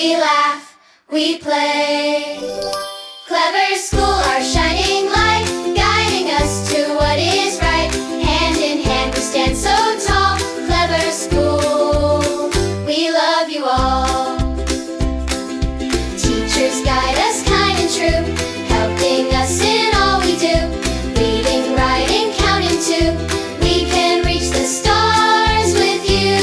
we laugh, we play. Clever school, our shining light, guiding us to what is right. Hand in hand we stand so tall. Clever school, we love you all. Teachers guide us kind and true, helping us in all we do. Reading, writing, counting too, we can reach the stars with you.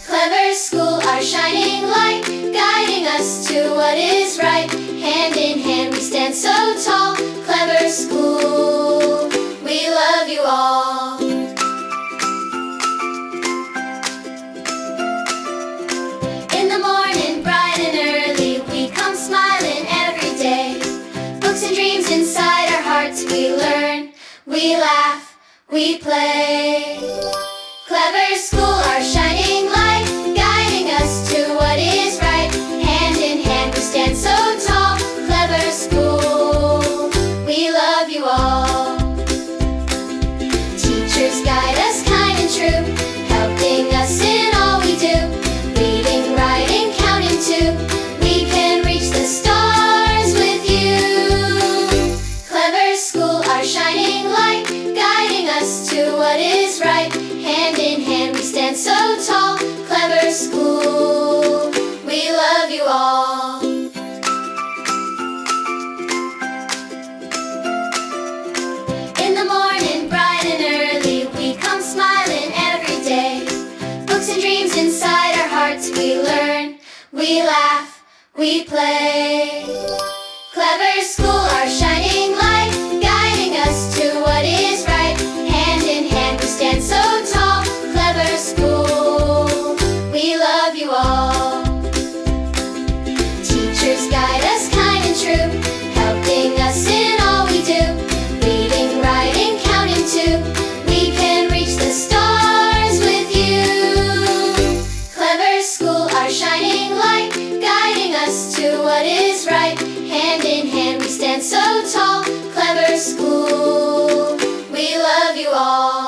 Clever school, our shining light, guiding us to what is right. Hand in hand we stand so tall. Clever school, we love you all. In the morning, bright and early, we come smiling every day. Books and dreams inside our hearts, we learn, we laugh, we play. Clever school, our shining light, guiding us to what is right. Hand in hand we stand so tall. Clever school, we love you all. Teachers guide us kind and true, helping us in all we do. Reading, writing, counting too, we can reach the stars with you. Clever school, our shining light, guiding us to what is right. Hand in hand we stand so tall. Clever school, we love you all. In the morning, bright and early, we come smiling every day. Books and dreams inside our hearts, we learn, we laugh, we play. Clever school,